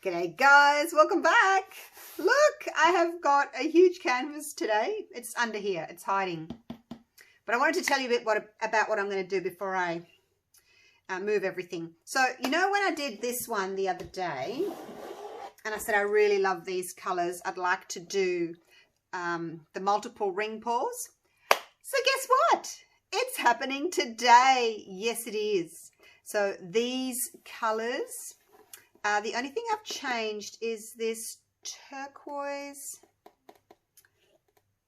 G'day guys, welcome back. Look, I have got a huge canvas today. It's under here, it's hiding. But I wanted to tell you a bit about what I'm going to do before I move everything. So, you know when I did this one the other day, and I said I really love these colours, I'd like to do the multiple ring pours. So guess what? It's happening today. Yes, it is. So these colours, the only thing I've changed is this turquoise.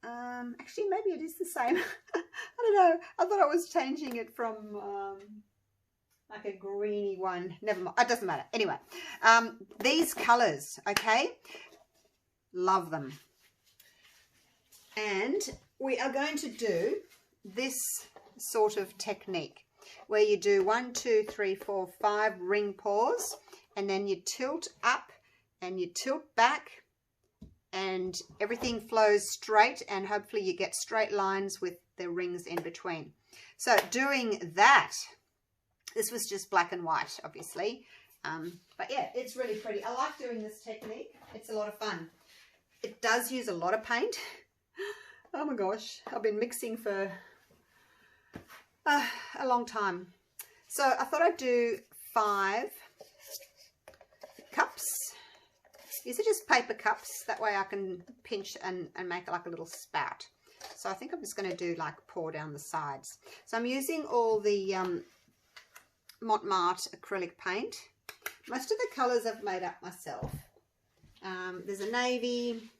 Actually, maybe it is the same. I don't know. I thought I was changing it from like a greeny one. Never mind. It doesn't matter. Anyway, these colours, okay? Love them. And we are going to do this sort of technique where you do 1, 2, 3, 4, 5 ring pours, and then you tilt up and you tilt back and everything flows straight, and hopefully you get straight lines with the rings in between. So doing that, this was just black and white obviously, but yeah, it's really pretty. I like doing this technique. It's a lot of fun. It does use a lot of paint. Oh my gosh, I've been mixing for a long time. So I thought I'd do 5 cups. These are just paper cups, that way I can pinch and make like a little spout. So I think I'm just going to do like pour down the sides. So I'm using all the Monte Marte acrylic paint. Most of the colours I've made up myself. There's a navy,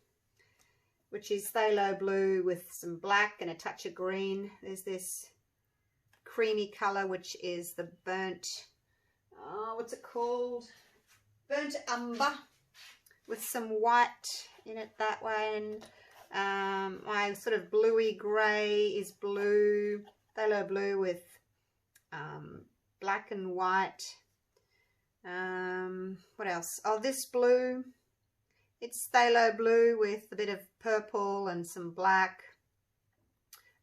which is phthalo blue with some black and a touch of green. There's this creamy colour, which is the burnt, what's it called? Burnt umber with some white in it that way. And my sort of bluey grey is blue, phthalo blue with black and white. What else? Oh, this blue, it's phthalo blue with a bit of purple and some black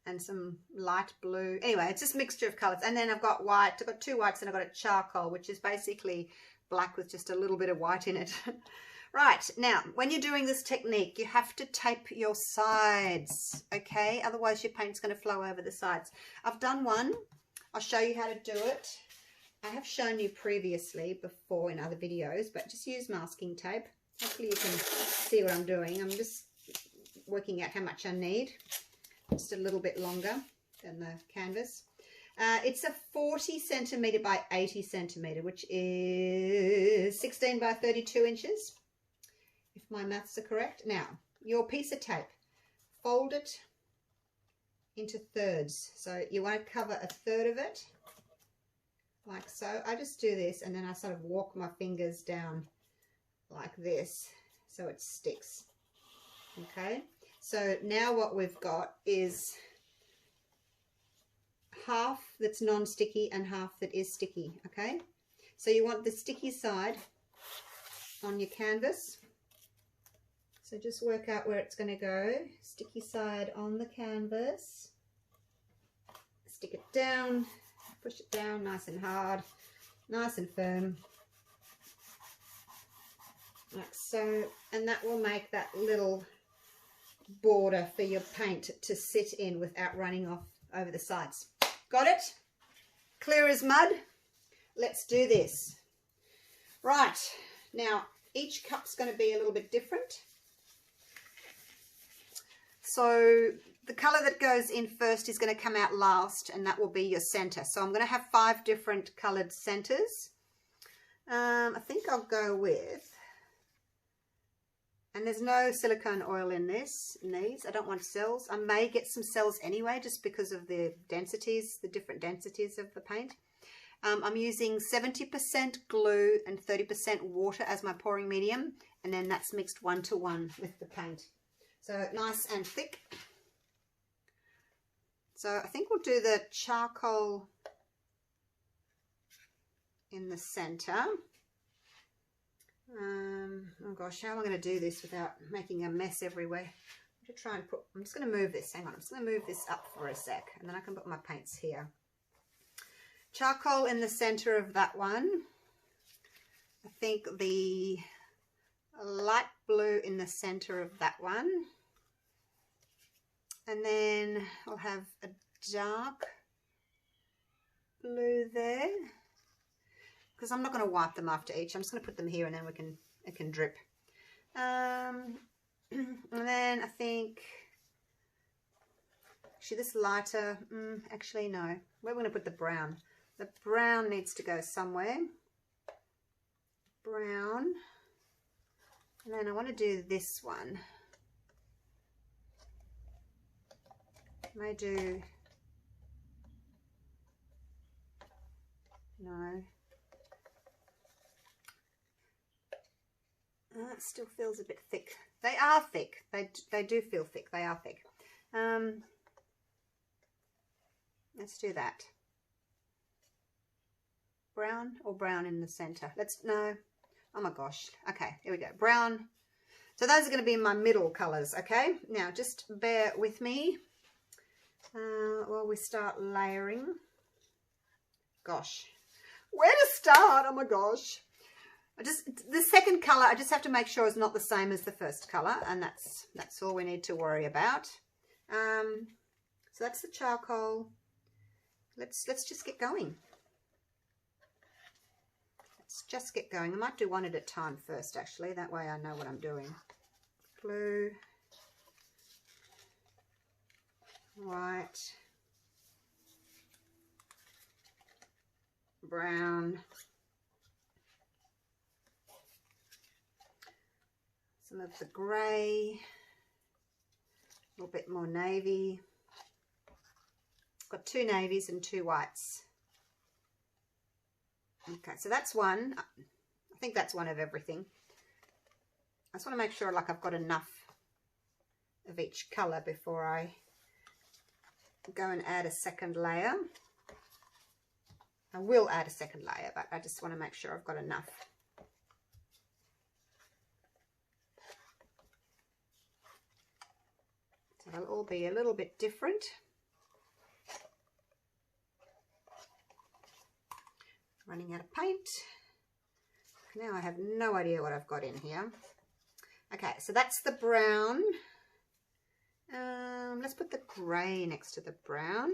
and some light blue. Anyway, it's just a mixture of colours. And then I've got white. I've got 2 whites and I've got a charcoal, which is basically black with just a little bit of white in it. Right, now, when you're doing this technique, you have to tape your sides, okay? Otherwise, your paint's going to flow over the sides. I've done one. I'll show you how to do it. I have shown you previously before in other videos, but just use masking tape. Hopefully you can see what I'm doing. I'm just working out how much I need. Just a little bit longer than the canvas. It's a 40 centimetre by 80 centimetre, which is 16 by 32 inches, if my maths are correct. Now, your piece of tape, fold it into thirds. So you want to cover a third of it, like so. I just do this and then I sort of walk my fingers down like this so it sticks. Okay, so now what we've got is half that's non-sticky and half that is sticky. Okay, so you want the sticky side on your canvas, so just work out where it's going to go. Sticky side on the canvas, stick it down, push it down nice and hard, nice and firm, like so, and that will make that little border for your paint to sit in without running off over the sides. Got it? Clear as mud? Let's do this. Right, now each cup's going to be a little bit different. So the colour that goes in first is going to come out last, and that will be your centre. So I'm going to have 5 different coloured centres. I think I'll go with, and there's no silicone oil in these. I don't want cells. I may get some cells anyway, just because of the densities, the different densities of the paint. I'm using 70% glue and 30% water as my pouring medium, and then that's mixed 1-to-1 with the paint. So nice and thick. So I think we'll do the charcoal in the centre. Oh gosh, how am I going to do this without making a mess everywhere? I'm going to try and put, I'm just going to move this, hang on, I'm just going to move this up for a sec, and then I can put my paints here. Charcoal in the center of that one. I think the a light blue in the center of that one. And then I'll have a dark blue there. Because I'm not going to wipe them after each. I'm just going to put them here and then it can drip. And then I think, actually this lighter, actually no. Where are we going to put the brown? The brown needs to go somewhere. Brown. And then I want to do this one. I may do, no. It still feels a bit thick. They are thick. They do feel thick. They are thick. Let's do that. Brown or brown in the center? No. Oh my gosh. Okay, here we go. Brown. So those are going to be my middle colors, okay? Now just bear with me while we start layering. Gosh. Where to start? Oh my gosh. The second color, I just have to make sure it's not the same as the first color, and that's all we need to worry about. So that's the charcoal. Let's just get going. Let's just get going. I might do one at a time first, actually. That way I know what I'm doing. Blue, white, brown. Some of the grey, a little bit more navy. Got 2 navies and 2 whites. Okay, so that's one. I think that's one of everything. I just want to make sure like I've got enough of each colour before I go and add a second layer. I will add a second layer, but I just want to make sure I've got enough. So they'll all be a little bit different. Running out of paint. Now I have no idea what I've got in here. Okay, so that's the brown. Let's put the grey next to the brown.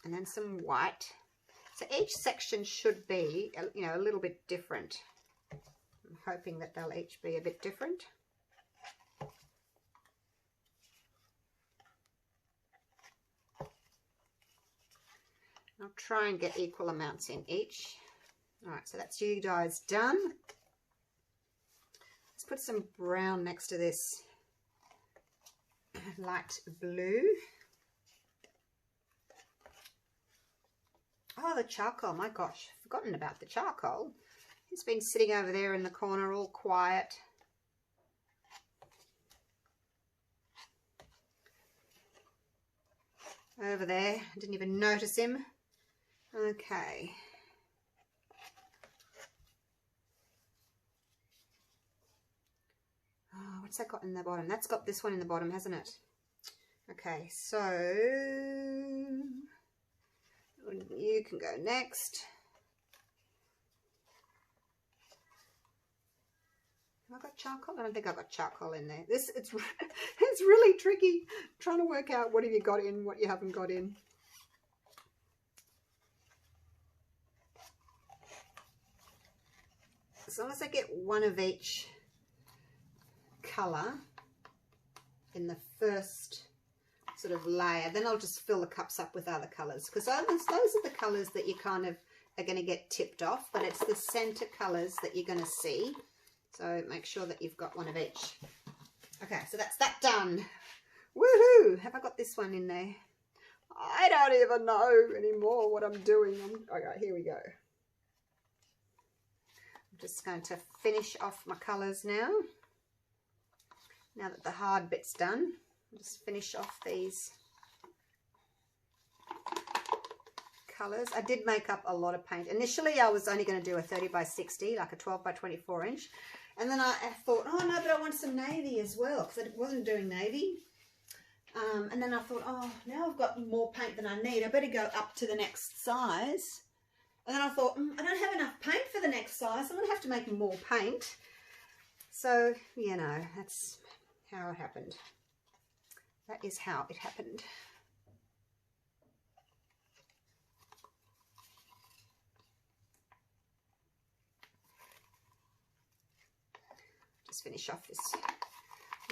And then some white. So each section should be, you know, a little bit different. I'm hoping that they'll each be a bit different. I'll try and get equal amounts in each. All right, so that's you guys done. Let's put some brown next to this light blue. Oh, the charcoal, my gosh, I've forgotten about the charcoal. It's been sitting over there in the corner all quiet. Over there, I didn't even notice him. Okay. Oh, what's that got in the bottom? That's got this one in the bottom, hasn't it? Okay, so you can go next. Have I got charcoal? I don't think I've got charcoal in there. It's really tricky trying to work out what have you got in, what you haven't got in. As long as I get one of each colour in the first sort of layer, then I'll just fill the cups up with other colours, because those are the colours that you kind of are going to get tipped off, but it's the centre colours that you're going to see. So make sure that you've got one of each. Okay, so that's that done. Woohoo! Have I got this one in there? I don't even know anymore what I'm doing. Okay, here we go. I'm just going to finish off my colours now. Now that the hard bit's done, I'll just finish off these colours. I did make up a lot of paint. Initially, I was only going to do a 30 by 60, like a 12 by 24 inch. And then I thought, oh no, but I want some navy as well, because I wasn't doing navy. And then I thought, oh, now I've got more paint than I need. I better go up to the next size. And then I thought, I don't have enough paint for the next size. I'm going to have to make more paint. So, you know, that's how it happened. That is how it happened. Just finish off this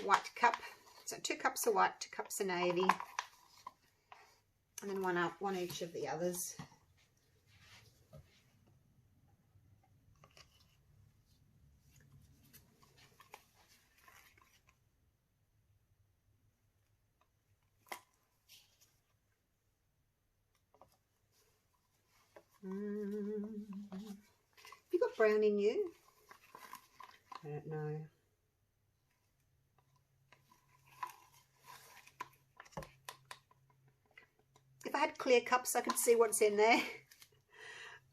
white cup. So 2 cups of white, 2 cups of navy, and then one each of the others. Have you got brown in you? I don't know. If I had clear cups, I could see what's in there.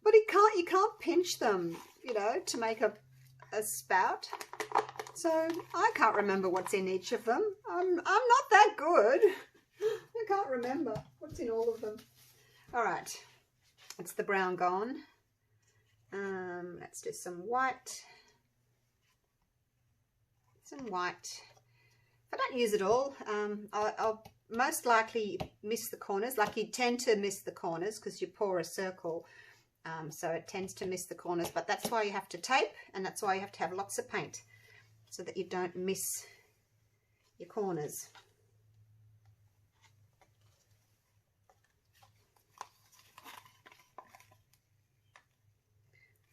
But you can't pinch them, you know, to make a spout. So I can't remember what's in each of them. I'm not that good. I can't remember what's in all of them. All right, it's the brown gone. Let's do some white. Some white. If I don't use it all, I'll most likely miss the corners. Like, you tend to miss the corners because you pour a circle, so it tends to miss the corners. But that's why you have to tape, and that's why you have to have lots of paint, so that you don't miss your corners.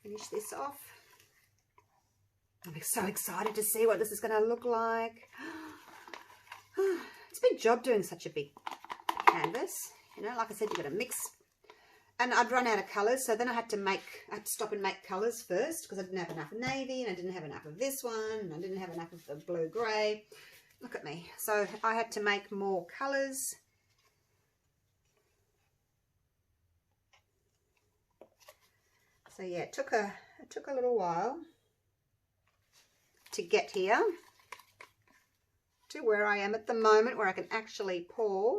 Finish this off. I'm so excited to see what this is going to look like. It's a big job doing such a big canvas. You know, like I said, you've got to mix. And I'd run out of colours, so then I had to stop and make colours first, because I didn't have enough of navy, and I didn't have enough of this one, and I didn't have enough of the blue-grey. Look at me. So I had to make more colours. So yeah, it took a little while to get here to where I am at the moment, where I can actually pour.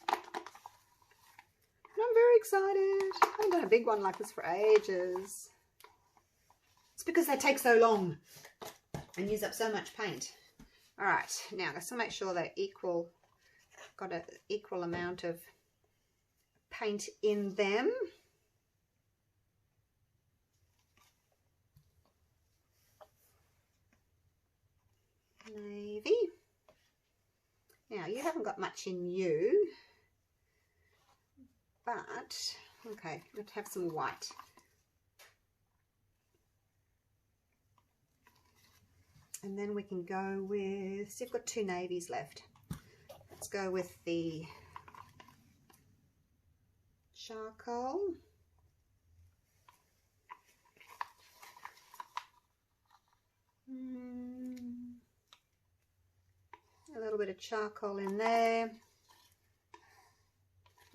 And I'm very excited. I haven't done a big one like this for ages. It's because they take so long and use up so much paint. All right, now let's make sure they're equal. Got an equal amount of paint in them. Navy. Now, you haven't got much in you, but okay, let's have some white. And then we can go with, so you've got 2 navies left. Let's go with the charcoal. A little bit of charcoal in there.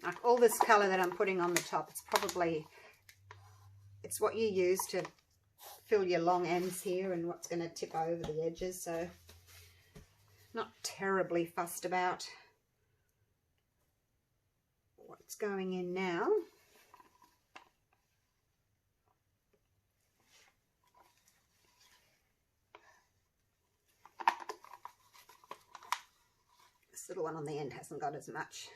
Like all this colour that I'm putting on the top, it's what you use to fill your long ends here and what's going to tip over the edges, so not terribly fussed about what's going in now. This little one on the end hasn't got as much.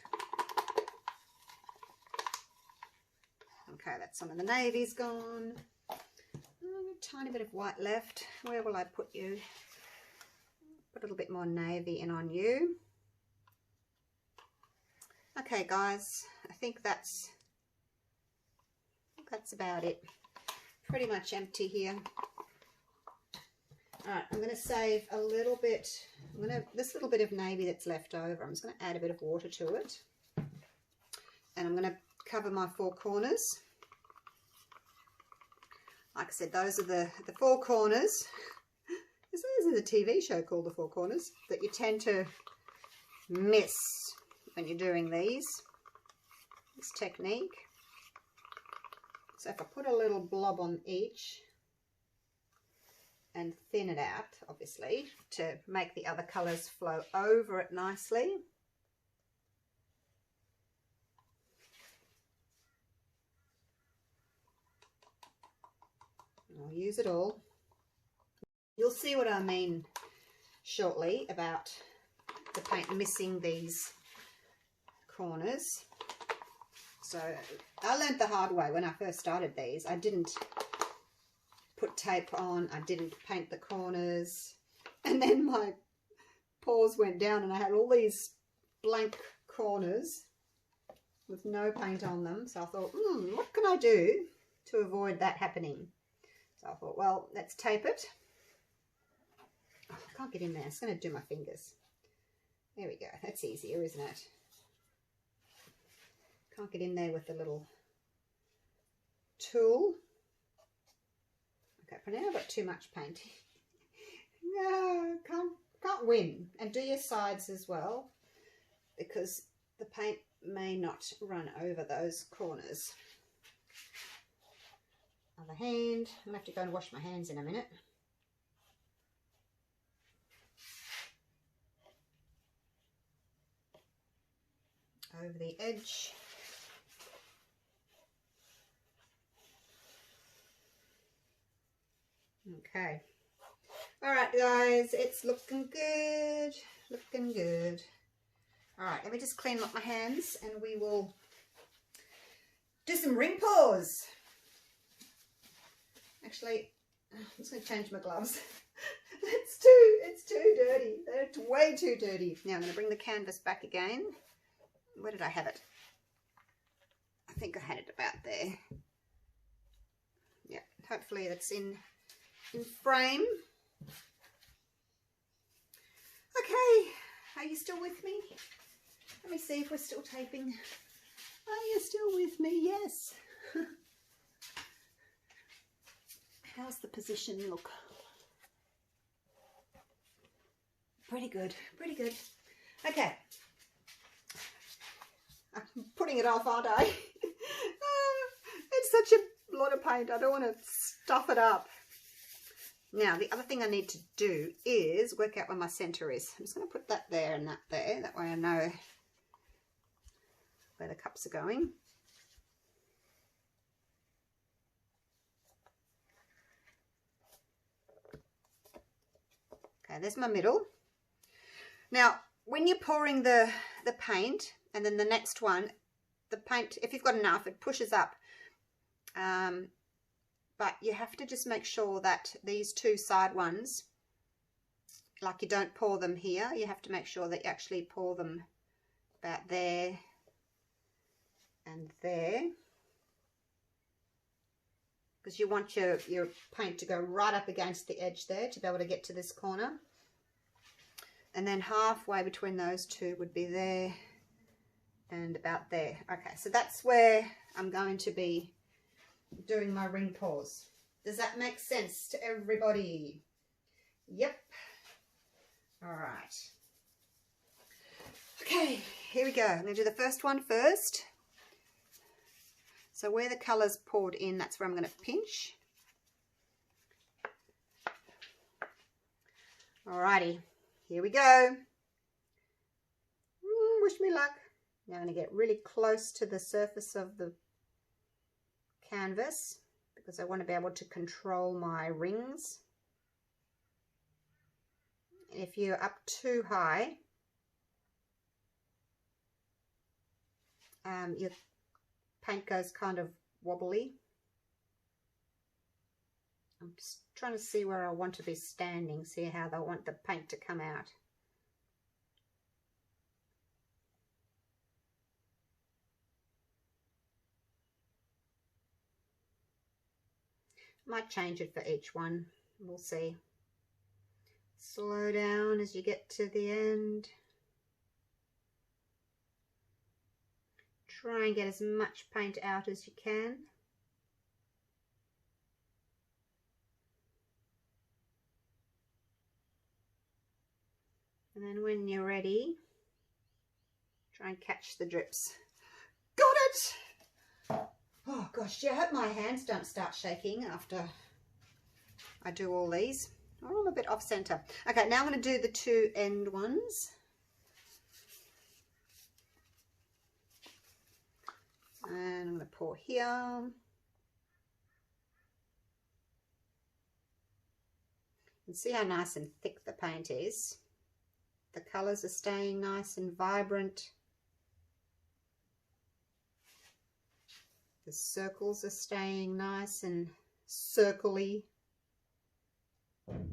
Okay, that's some of the navy's gone. A tiny bit of white left. Where will I put you? Put a little bit more navy in on you. Okay, guys, I think that's about it. Pretty much empty here. All right, I'm going to save a little bit. This little bit of navy that's left over, I'm just going to add a bit of water to it. And I'm going to cover my 4 corners. Like I said, those are the 4 corners. This is a TV show called The 4 Corners that you tend to miss when you're doing this technique. So if I put a little blob on each and thin it out, obviously, to make the other colours flow over it nicely. I'll use it all. You'll see what I mean shortly about the paint missing these corners. So I learned the hard way when I first started these. I didn't put tape on, I didn't paint the corners, and then my paws went down and I had all these blank corners with no paint on them. So I thought, what can I do to avoid that happening? So I thought, well, let's tape it. Oh, I can't get in there. It's going to do my fingers. There we go. That's easier, isn't it? Can't get in there with the little tool. Okay, for now I've got too much paint. No, can't win. And do your sides as well, because the paint may not run over those corners. Other hand. I'm going to have to go and wash my hands in a minute. Over the edge. Okay. All right, guys, it's looking good. Looking good. All right, let me just clean up my hands and we will do some ring pours. Actually, I'm just going to change my gloves. It's too dirty. It's way too dirty. Now I'm going to bring the canvas back again. Where did I have it? I think I had it about there. Yeah, hopefully it's in frame. Okay, are you still with me? Let me see if we're still taping. Are you still with me? Yes. How's the position look? Pretty good, pretty good. Okay. I'm putting it off, aren't I? It's such a lot of paint. I don't want to stuff it up. Now, the other thing I need to do is work out where my centre is. I'm just going to put that there and that there. That way I know where the cups are going. Okay, there's my middle. Now, when you're pouring the paint, and then the next one, the paint, if you've got enough, it pushes up. But you have to just make sure that these two side ones, like you don't pour them here, you have to make sure that you actually pour them about there and there. Because you want your paint to go right up against the edge there to be able to get to this corner. And then halfway between those two would be there and about there. Okay, so that's where I'm going to be doing my ring pours. Does that make sense to everybody? Yep. All right. Okay, here we go. I'm going to do the first one first. So where the colour's poured in, that's where I'm going to pinch. Alrighty, here we go. Wish me luck. Now I'm going to get really close to the surface of the canvas because I want to be able to control my rings. If you're up too high, your paint goes kind of wobbly. I'm just trying to see where I want to be standing, see how I want the paint to come out. Might change it for each one, we'll see. Slow down as you get to the end. Try and get as much paint out as you can. And then when you're ready, try and catch the drips. Got it! Oh gosh, I hope my hands don't start shaking after I do all these. Oh, I'm a bit off center. Okay, now I'm going to do the two end ones. And I'm going to pour here. And see how nice and thick the paint is. The colours are staying nice and vibrant. The circles are staying nice and circly. And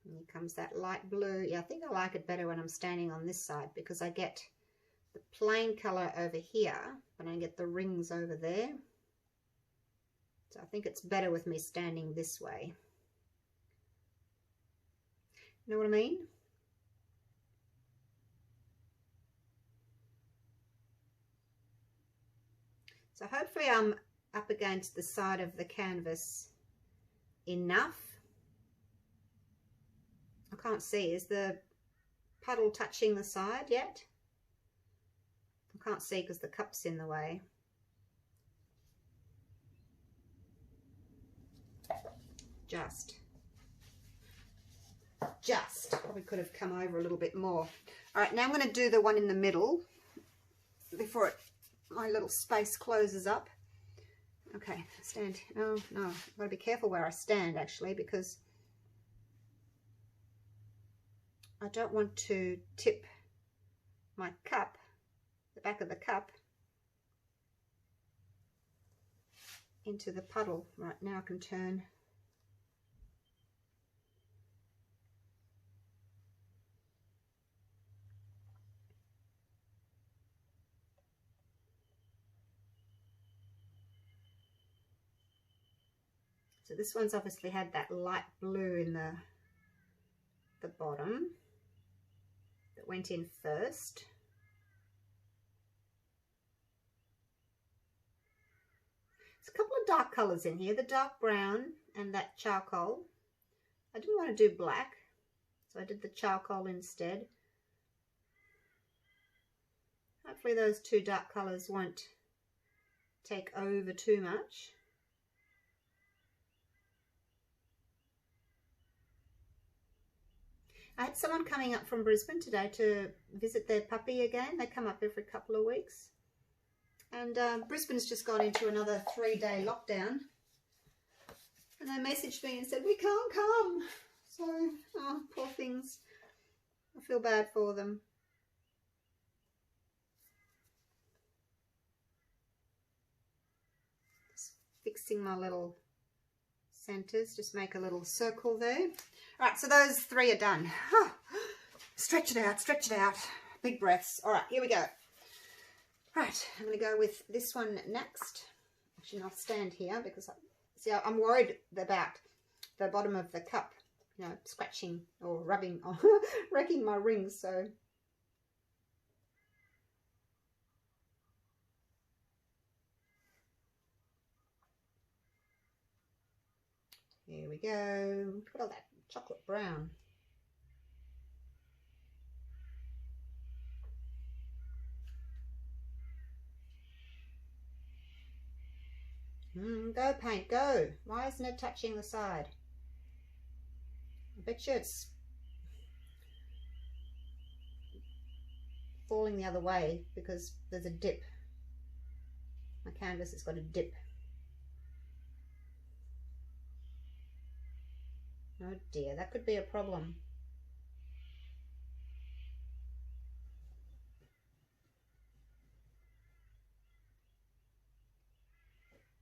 here comes that light blue. Yeah, I think I like it better when I'm standing on this side because I get the plain colour over here, but I get the rings over there. So I think it's better with me standing this way. You know what I mean? So hopefully I'm up against the side of the canvas enough. I can't see. Is the puddle touching the side yet? I can't see because the cup's in the way. Just probably could have come over a little bit more. All right, now I'm going to do the one in the middle before my little space closes up. Okay, stand. Oh no, I've got to be careful where I stand actually, because I don't want to tip my cup, the back of the cup, into the puddle. Right, now I can turn. So this one's obviously had that light blue in the bottom that went in first. There's a couple of dark colours in here, the dark brown and that charcoal. I didn't want to do black, so I did the charcoal instead. Hopefully those two dark colours won't take over too much. I had someone coming up from Brisbane today to visit their puppy again. They come up every couple of weeks. And Brisbane's just gone into another 3-day lockdown. And they messaged me and said, we can't come. So, oh, poor things. I feel bad for them. Just fixing my little centers, just make a little circle there. All right, so those 3 are done. Oh, stretch it out, stretch it out. Big breaths. All right, here we go. Right, I'm going to go with this one next. Actually, I'll stand here because, see, I'm worried about the bottom of the cup, you know, scratching or rubbing or wrecking my rings, so. Here we go. Look at all that chocolate brown. Go paint, go. Why isn't it touching the side? I bet you it's falling the other way because there's a dip. My canvas has got a dip. Oh dear, that could be a problem.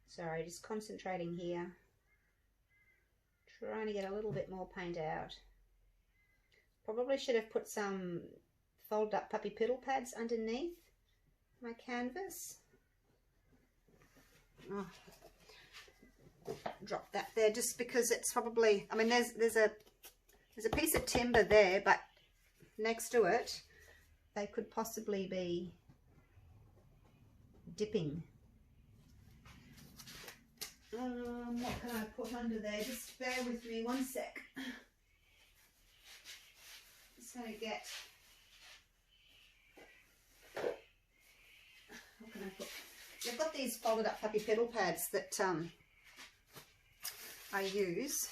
Sorry, just concentrating here. Trying to get a little bit more paint out. Probably should have put some fold up puppy piddle pads underneath my canvas. Oh, drop that there just because it's probably, I mean, there's a piece of timber there, but next to it they could possibly be dipping. What can I put under there? Just bear with me one sec. Just going to get, what can I put? I've got these folded up puppy pedal pads that I use.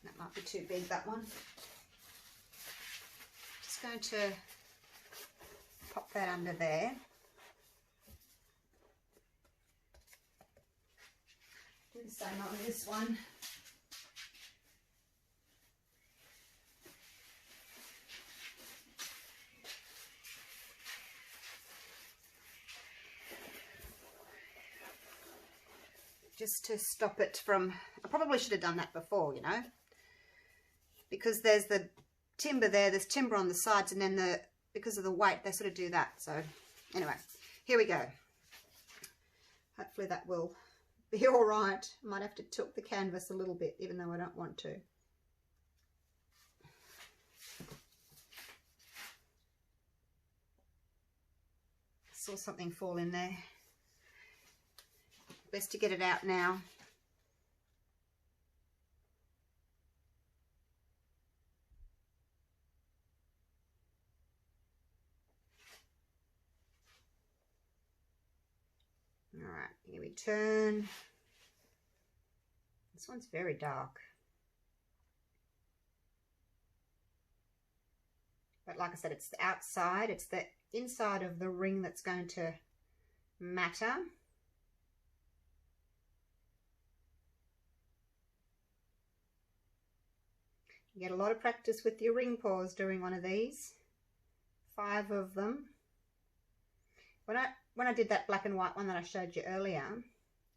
That might be too big, that one. Just going to pop that under there. Do the same on this one. Just to stop it from, I probably should have done that before, you know, because there's the timber there, there's timber on the sides, and then because of the weight, they sort of do that. So anyway, here we go. Hopefully that will be all right. I might have to tilt the canvas a little bit, even though I don't want to. Saw something fall in there. Best to get it out now. All right, here we turn. This one's very dark. But like I said, it's the outside, it's the inside of the ring that's going to matter. You get a lot of practice with your ring pours doing one of these. 5 of them. When I did that black and white one that I showed you earlier,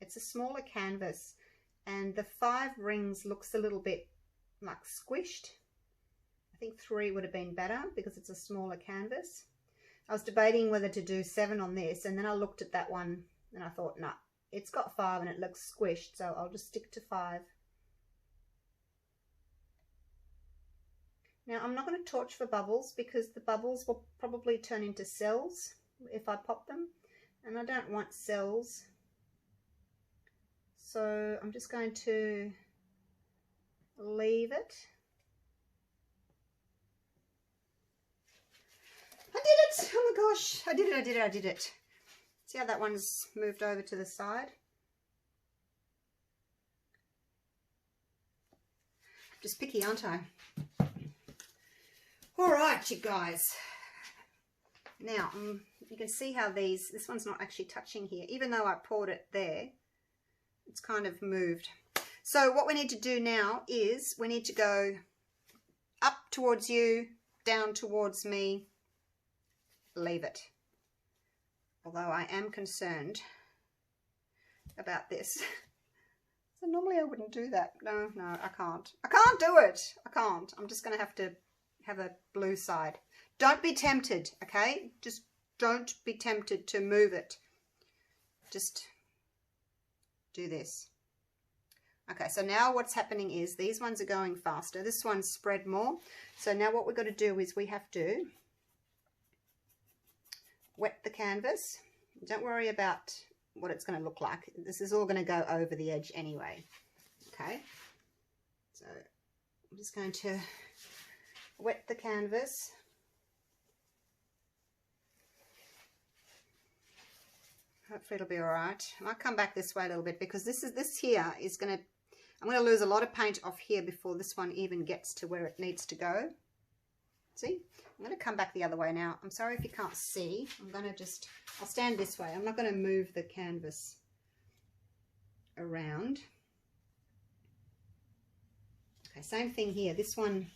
it's a smaller canvas and the 5 rings looks a little bit like squished. I think 3 would have been better because it's a smaller canvas. I was debating whether to do 7 on this, and then I looked at that one and I thought, no, it's got 5 and it looks squished, so I'll just stick to 5. Now I'm not going to torch for bubbles because the bubbles will probably turn into cells if I pop them, and I don't want cells. So I'm just going to leave it. I did it! Oh my gosh, I did it. See how that one's moved over to the side? Just picky, aren't I? All right, you guys. Now, you can see how this one's not actually touching here. Even though I poured it there, it's kind of moved. So what we need to do now is we need to go up towards you, down towards me, leave it. Although I am concerned about this. So normally I wouldn't do that. No, I can't. I can't do it. I can't. I'm just going to have a blue side. Don't be tempted, okay? Just don't be tempted to move it. Just do this. Okay, so now what's happening is these ones are going faster. This one's spread more. So now what we've got to do is we have to wet the canvas. Don't worry about what it's going to look like. This is all going to go over the edge anyway. Okay, so I'm just going to wet the canvas. Hopefully it'll be all right. I might come back this way a little bit because this here is going to, I'm going to lose a lot of paint off here before this one even gets to where it needs to go. See? I'm going to come back the other way now. I'm sorry if you can't see. I'm going to just, I'll stand this way. I'm not going to move the canvas around. Okay, same thing here. This one,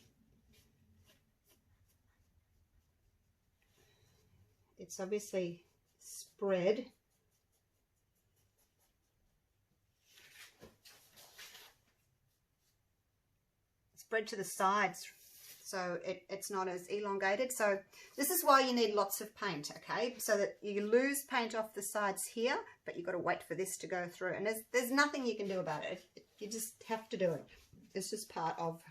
it's obviously spread. Spread to the sides, so it's not as elongated. So this is why you need lots of paint, okay? So that you lose paint off the sides here, but you've got to wait for this to go through. And there's nothing you can do about it. You just have to do it. It's just part of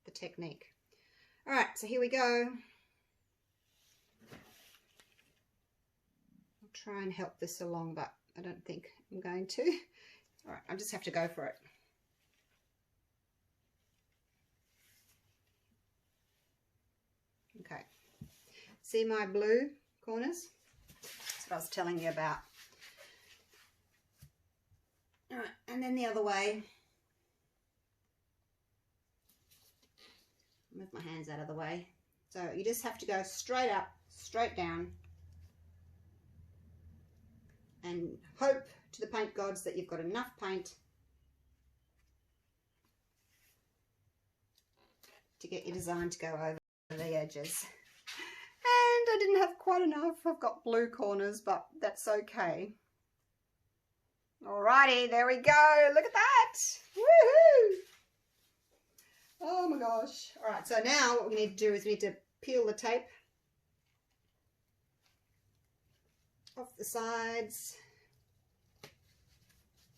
the technique. All right, so here we go. I'll try and help this along, but I don't think I'm going to. All right, I just have to go for it. Okay, see my blue corners? That's what I was telling you about. All right, and then the other way. Move my hands out of the way. So you just have to go straight up, straight down. and hope to the paint gods that you've got enough paint to get your design to go over the edges. And I didn't have quite enough. I've got blue corners, but that's okay. Alrighty, there we go. Look at that. Woohoo! Oh my gosh. Alright, so now what we need to do is we need to peel the tape off the sides.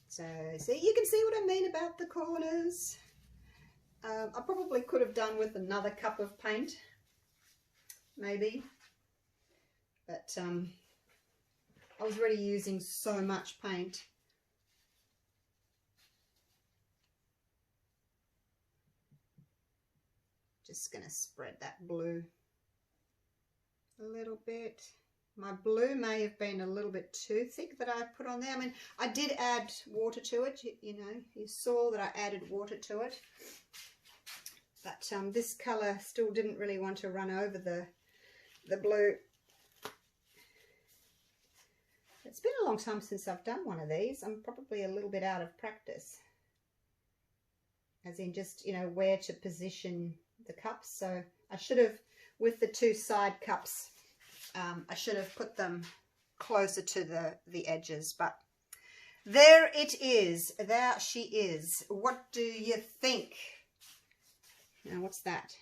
So, see, you can see what I mean about the corners. I probably could have done with another cup of paint, maybe, but I was already using so much paint. Just going to spread that blue a little bit. My blue may have been a little bit too thick that I put on there. I mean, I did add water to it. You know, you saw that I added water to it. But this colour still didn't really want to run over the blue. It's been a long time since I've done one of these. I'm probably a little bit out of practice. As in just, you know, where to position the cups. So I should have, with the two side cups, I should have put them closer to the edges. But there it is. There she is. What do you think? Now, what's that?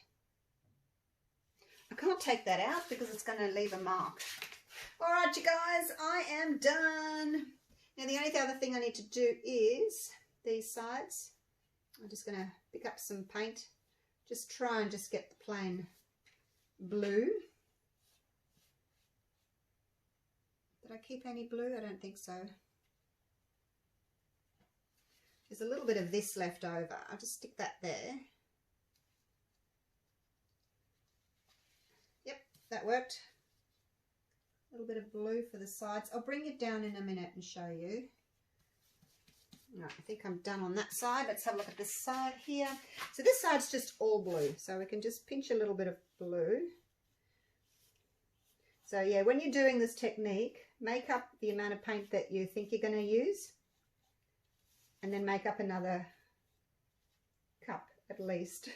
I can't take that out because it's going to leave a mark. All right, you guys, I am done. Now, the only other thing I need to do is these sides. I'm just going to pick up some paint. Just try and just get the plain blue. Did I keep any blue? I don't think so. There's a little bit of this left over. I'll just stick that there. Yep, that worked. A little bit of blue for the sides. I'll bring it down in a minute and show you. Right, I think I'm done on that side. Let's have a look at this side here. So this side's just all blue. So we can just pinch a little bit of blue. So yeah, when you're doing this technique, make up the amount of paint that you think you're going to use. And then make up another cup at least.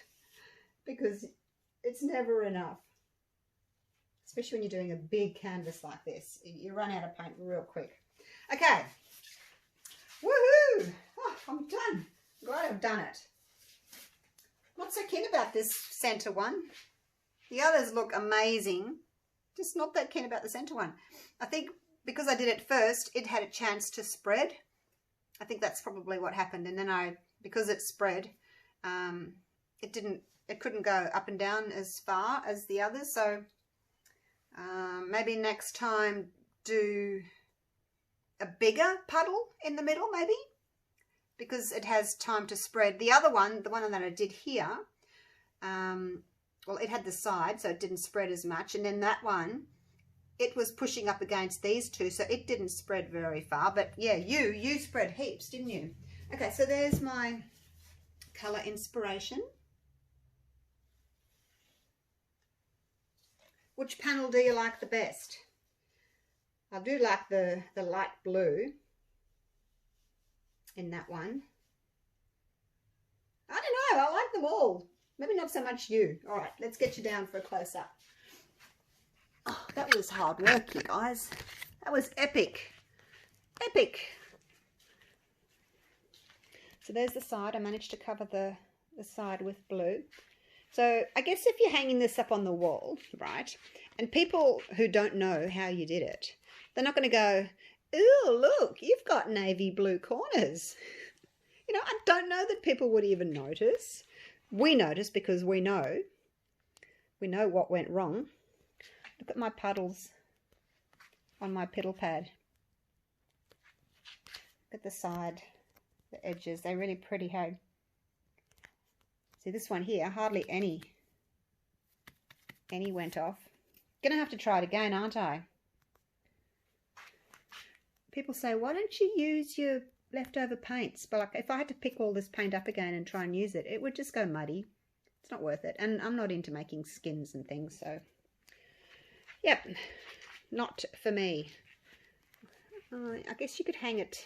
Because it's never enough. Especially when you're doing a big canvas like this. You run out of paint real quick. Okay. Woohoo! Oh, I'm done. Glad I've done it. Not so keen about this center one. The others look amazing. Just not that keen about the center one. I think because I did it first, it had a chance to spread. I think that's probably what happened. And then because it spread, it couldn't go up and down as far as the others. So maybe next time do a bigger puddle in the middle, maybe, because it has time to spread. The other one, the one that I did here, well, it had the side, so it didn't spread as much. And then that one, it was pushing up against these two, so it didn't spread very far. But yeah, you spread heaps, didn't you? Okay, so there's my colour inspiration. Which panel do you like the best? I do like the light blue in that one. I don't know, I like them all. Maybe not so much you. All right, let's get you down for a close-up. Oh, that was hard work, you guys. That was epic. Epic. So there's the side. I managed to cover the side with blue. So I guess if you're hanging this up on the wall, right, and people who don't know how you did it, they're not going to go, ooh, look, you've got navy blue corners. You know, I don't know that people would even notice. We notice because we know what went wrong. Look at my puddles on my piddle pad. Look at the side, the edges. They're really pretty, hey? See, this one here, hardly any went off. Gonna have to try it again, aren't I? People say, why don't you use your leftover paints? But like, if I had to pick all this paint up again and try and use it, it would just go muddy. It's not worth it. And I'm not into making skins and things, so yep, not for me. I guess you could hang it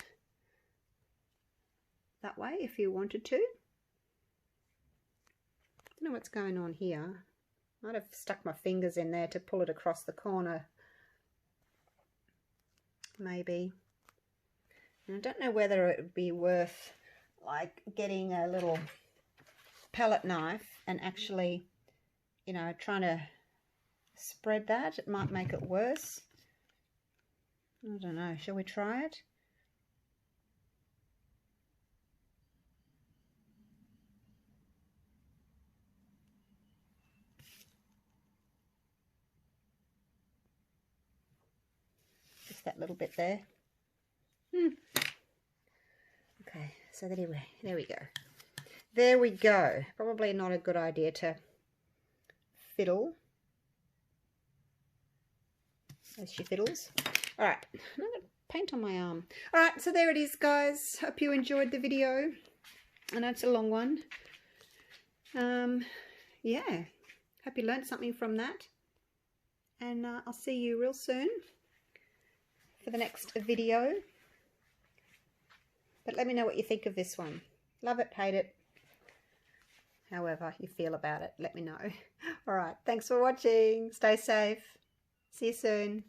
that way if you wanted to. I don't know what's going on here. Might have stuck my fingers in there to pull it across the corner. Maybe. And I don't know whether it would be worth like getting a little palette knife and actually, you know, trying to spread that. It might make it worse. I don't know. Shall we try it? Just that little bit there. Okay, so there we go. There we go. Probably not a good idea to fiddle as she fiddles. All right, I'm going to paint on my arm. All right, so there it is, guys. Hope you enjoyed the video. I know it's a long one. Yeah, hope you learned something from that. And I'll see you real soon for the next video. But let me know what you think of this one. Love it, hate it, however you feel about it, let me know. All right, thanks for watching. Stay safe. See you soon.